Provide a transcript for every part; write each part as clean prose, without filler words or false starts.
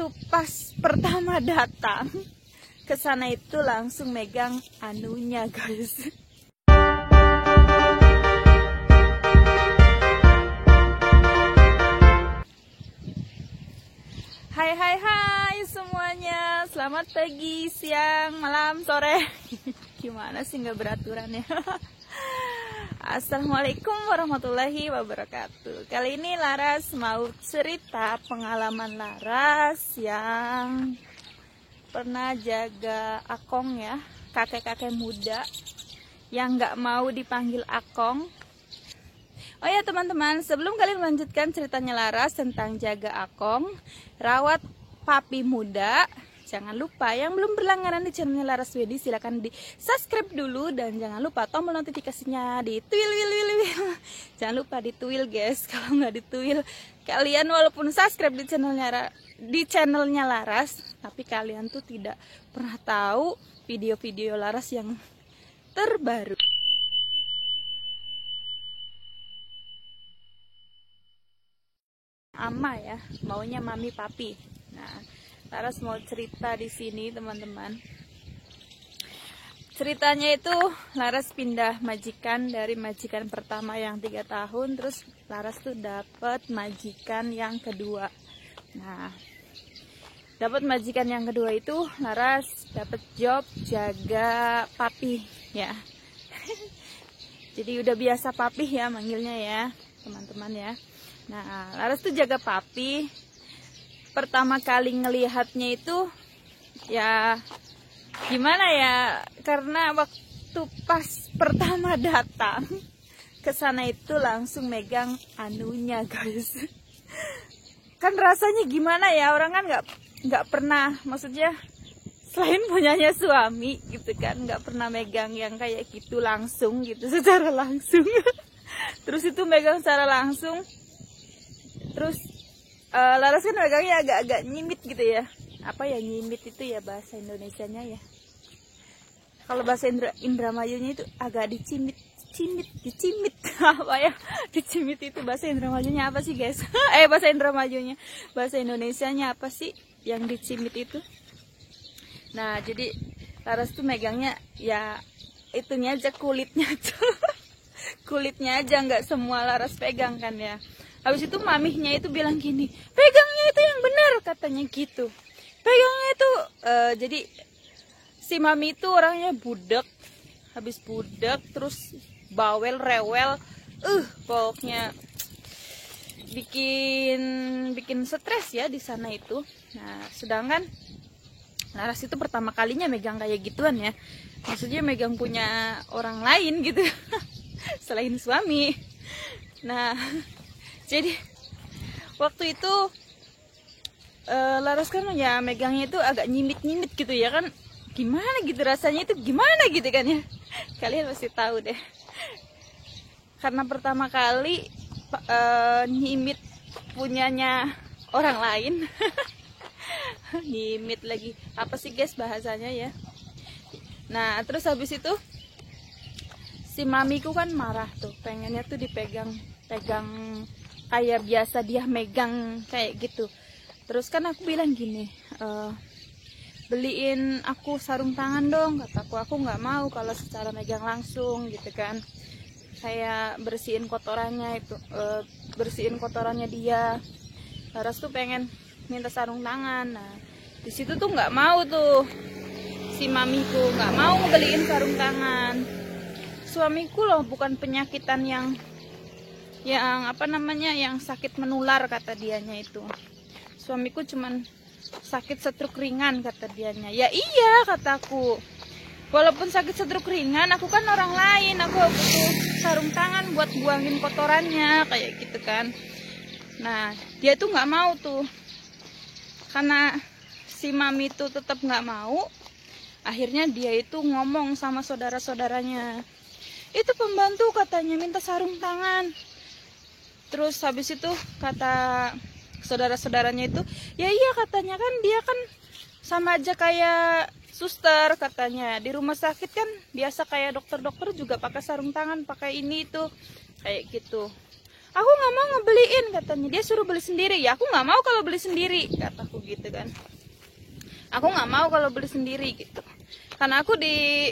waktu pas pertama datang ke sana itu langsung megang anunya guys. Hai semuanya, selamat pagi, siang, malam, sore. Gimana sih nggak beraturan ya? Assalamualaikum warahmatullahi wabarakatuh. Kali ini Laras mau cerita pengalaman Laras yang pernah jaga akong ya, kakek-kakek muda yang nggak mau dipanggil akong. Oh ya teman-teman, sebelum kalian melanjutkan ceritanya Laras tentang jaga akong, rawat papi muda, jangan lupa yang belum berlangganan di channelnya Laras Wedi silahkan di subscribe dulu dan jangan lupa tombol notifikasinya di tuil. Jangan lupa dituil guys, kalau nggak dituil kalian walaupun subscribe di channelnya Laras, tapi kalian tuh tidak pernah tahu video-video Laras yang terbaru. Ama ya, maunya mami papi. Nah, Laras mau cerita di sini teman-teman. Ceritanya itu Laras pindah majikan dari majikan pertama yang 3 tahun, terus Laras tuh dapat majikan yang kedua. Nah, dapat majikan yang kedua itu Laras dapat job jaga papi ya. Jadi udah biasa papi ya manggilnya ya teman-teman ya. Nah, Laras tuh jaga papi. Pertama kali ngelihatnya itu ya gimana ya, karena waktu pas pertama datang ke sana itu langsung megang anunya guys. Kan rasanya gimana ya, orang kan nggak pernah, maksudnya selain punyanya suami gitu kan, nggak pernah megang yang kayak gitu langsung gitu secara langsung. Terus itu megang secara langsung. Terus Laras kan megangnya agak-agak nyimit gitu ya. Apa ya nyimit itu ya bahasa Indonesianya ya. Kalau bahasa Indramayunya itu agak dicimit apa ya? Dicimit itu bahasa Indramayunya apa sih guys? Bahasa Indramayunya, bahasa Indonesianya apa sih yang dicimit itu? Nah, jadi Laras tuh megangnya ya itunya aja, kulitnya tuh. Kulitnya aja, nggak semua Laras pegang kan ya. Habis itu mamihnya itu bilang gini, pegangnya itu yang benar katanya gitu. Pegangnya itu, jadi si mami itu orangnya budak. Habis budak terus bawel, rewel, pokoknya bikin stres ya di sana itu. Nah, sedangkan Laras itu pertama kalinya megang kayak gituan ya. Maksudnya megang punya orang lain gitu. Selain suami. Nah, jadi waktu itu Laras kan ya megangnya itu agak nyimit gitu ya kan, gimana gitu rasanya itu gimana gitu kan ya. Kalian pasti tahu deh, karena pertama kali nyimit punyanya orang lain. Nyimit lagi, apa sih guys bahasanya ya. Nah terus habis itu si mamiku kan marah tuh, pengennya tuh dipegang kayak biasa dia megang kayak gitu. Terus kan aku bilang gini, beliin aku sarung tangan dong, kataku. Aku nggak mau kalau secara megang langsung gitu kan, kayak bersihin kotorannya itu, bersihin kotorannya dia. Laras tuh pengen minta sarung tangan. Nah di situ tuh nggak mau tuh si mamiku, nggak mau ngebeliin sarung tangan. Suamiku loh bukan penyakitan yang apa namanya, yang sakit menular kata dianya itu. Suamiku cuman sakit stroke ringan kata dianya. Ya iya kataku, walaupun sakit stroke ringan aku kan orang lain, aku butuh sarung tangan buat buangin kotorannya kayak gitu kan. Nah dia tuh nggak mau tuh, karena si mami tuh tetap nggak mau. Akhirnya dia itu ngomong sama saudara-saudaranya, itu pembantu katanya minta sarung tangan. Terus habis itu kata saudara-saudaranya itu, ya iya katanya kan dia kan sama aja kayak suster katanya. Di rumah sakit kan biasa kayak dokter-dokter juga pakai sarung tangan, pakai ini itu kayak gitu. Aku nggak mau ngebeliin katanya, dia suruh beli sendiri. Ya aku nggak mau kalau beli sendiri, kataku gitu kan. Aku nggak mau kalau beli sendiri gitu. Karena aku di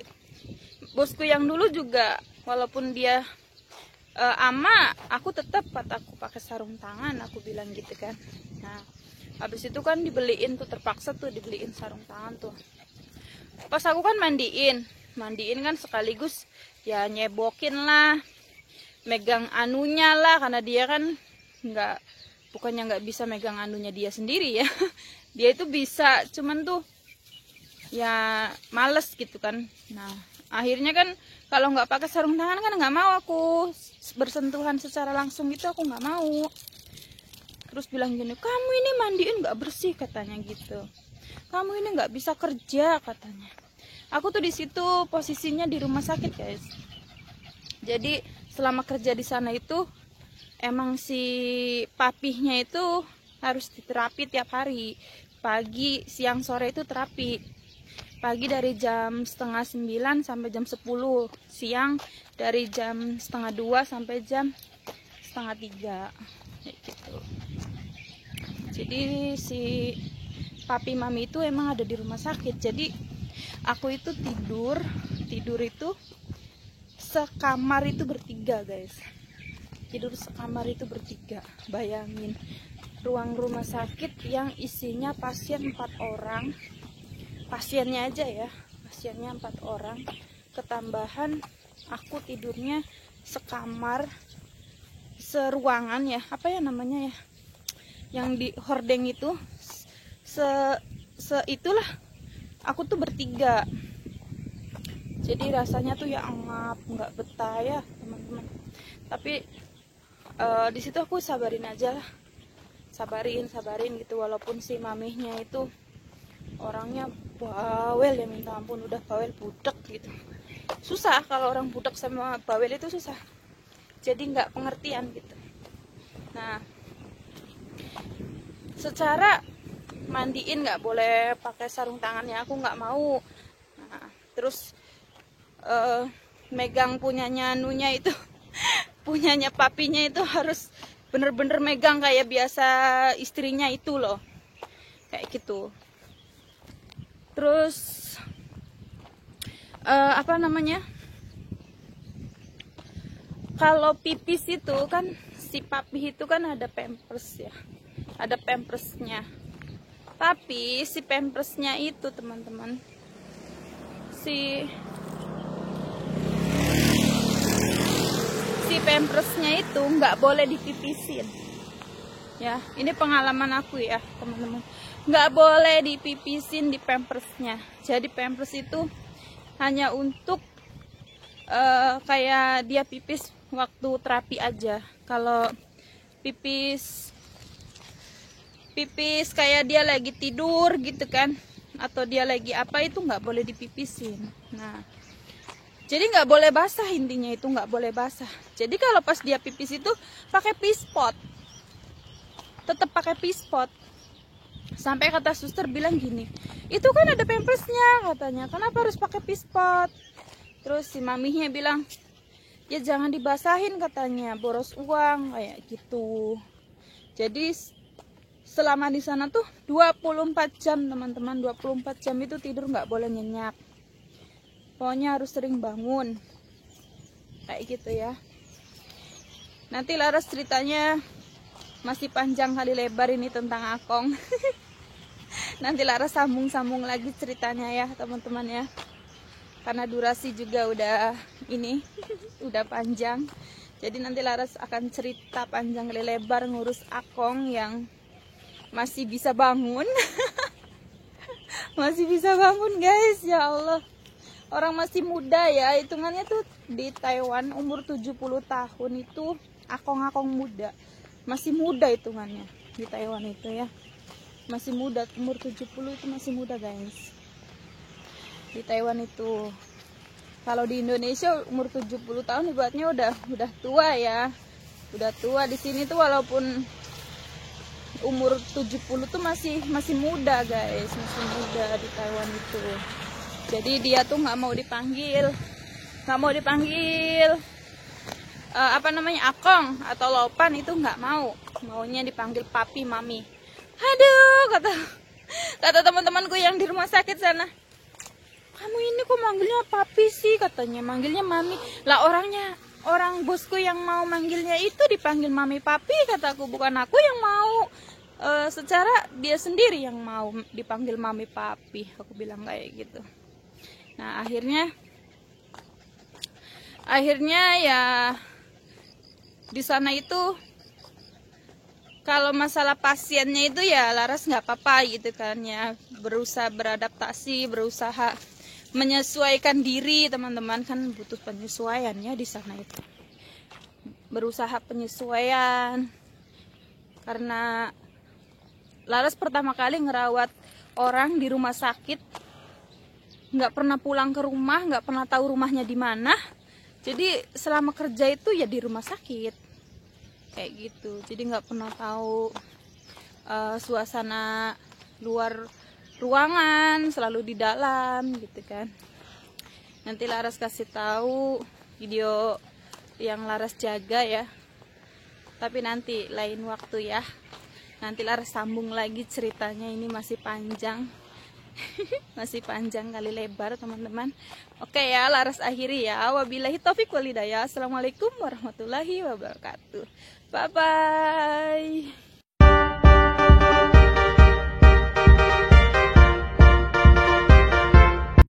bosku yang dulu juga, walaupun dia ama, aku tetap kataku pakai sarung tangan, aku bilang gitu kan. Nah, habis itu kan dibeliin tuh, terpaksa tuh dibeliin sarung tangan tuh. Pas aku kan mandiin kan sekaligus ya nyebokin lah, megang anunya lah, karena dia kan bukannya nggak bisa megang anunya dia sendiri ya. Dia itu bisa, cuman tuh ya males gitu kan. Nah akhirnya kan kalau nggak pakai sarung tangan kan nggak mau aku bersentuhan secara langsung gitu, aku nggak mau. Terus bilang gini, kamu ini mandiin nggak bersih katanya gitu, kamu ini nggak bisa kerja katanya. Aku tuh di situ posisinya di rumah sakit guys. Jadi selama kerja di sana itu emang si papihnya itu harus diterapi tiap hari, pagi, siang, sore itu terapi. Pagi dari jam 8:30 sampai jam 10, siang dari jam 1:30 sampai jam 2:30 kayak gitu. Jadi si papi mami itu emang ada di rumah sakit. Jadi aku itu tidur itu sekamar itu bertiga guys. Tidur sekamar itu bertiga. Bayangin, ruang rumah sakit yang isinya pasien 4 orang. Pasiennya aja ya, pasiennya 4 orang. Ketambahan aku tidurnya sekamar, seruangan ya, apa ya namanya ya, yang di hordeng itu, itulah. Aku tuh bertiga. Jadi rasanya tuh ya angap, nggak betah ya teman-teman. Tapi di situ aku sabarin aja lah, sabarin gitu. Walaupun si mamihnya itu orangnya bawel ya, minta ampun, udah bawel budak gitu. Susah kalau orang budak sama bawel itu susah. Jadi nggak pengertian gitu. Nah, secara mandiin nggak boleh pakai sarung tangannya, aku nggak mau. Nah, terus megang punyanya Nunya itu punyanya papinya itu harus bener-bener megang kayak biasa istrinya itu loh, kayak gitu. Terus apa namanya, kalau pipis itu kan si papi itu kan ada pampers ya, ada pampersnya. Tapi si pampersnya itu teman-teman, si pampersnya itu nggak boleh dipipisin ya. Ini pengalaman aku ya teman-teman, nggak boleh dipipisin di pampersnya. Jadi pampers itu hanya untuk kayak dia pipis waktu terapi aja. Kalau pipis kayak dia lagi tidur gitu kan, atau dia lagi apa, itu nggak boleh dipipisin. Nah, jadi nggak boleh basah, intinya itu nggak boleh basah. Jadi kalau pas dia pipis itu pakai pispot, tetap pakai pispot. Sampai kata suster bilang gini, itu kan ada pampersnya katanya, kenapa harus pakai pispot? Terus si mamihnya bilang, ya jangan dibasahin katanya, boros uang kayak gitu. Jadi selama di sana tuh 24 jam teman-teman, 24 jam itu tidur nggak boleh nyenyak. Pokoknya harus sering bangun. Kayak gitu ya. Nanti Laras ceritanya masih panjang kali lebar ini tentang Akong. Nanti Laras sambung-sambung lagi ceritanya ya teman-teman ya. Karena durasi juga udah ini udah panjang. Jadi nanti Laras akan cerita panjang kali lebar ngurus Akong yang masih bisa bangun. Masih bisa bangun guys, ya Allah. Orang masih muda ya, hitungannya tuh di Taiwan umur 70 tahun itu Akong-akong muda. Masih muda hitungannya di Taiwan itu ya. Masih muda, umur 70 itu masih muda guys. Di Taiwan itu. Kalau di Indonesia umur 70 tahun ibaratnya udah tua ya. Udah tua. Di sini tuh walaupun umur 70 tuh masih muda guys, masih muda di Taiwan itu. Jadi dia tuh nggak mau dipanggil Akong atau Lopan itu nggak mau, maunya dipanggil papi mami. Aduh, kata teman-temanku yang di rumah sakit sana, kamu ini kok manggilnya papi sih, katanya manggilnya mami. Lah orang bosku yang mau manggilnya itu dipanggil mami papi, kataku, bukan aku yang mau. Secara dia sendiri yang mau dipanggil mami papi, aku bilang kayak gitu. Nah akhirnya ya di sana itu kalau masalah pasiennya itu ya Laras nggak apa-apa gitu kan ya, berusaha beradaptasi, berusaha menyesuaikan diri. Teman-teman kan butuh penyesuaian ya di sana itu, berusaha penyesuaian karena Laras pertama kali ngerawat orang di rumah sakit, nggak pernah pulang ke rumah, nggak pernah tahu rumahnya di mana. Jadi selama kerja itu ya di rumah sakit kayak gitu, jadi nggak pernah tahu suasana luar ruangan, selalu di dalam gitu kan. Nanti Laras kasih tahu video yang Laras jaga ya, tapi nanti lain waktu ya. Nanti Laras sambung lagi ceritanya, ini masih panjang. Masih panjang kali lebar teman-teman. Oke ya, Laras akhiri ya. Wabillahi taufik walhidayah. Assalamualaikum warahmatullahi wabarakatuh. Bye bye.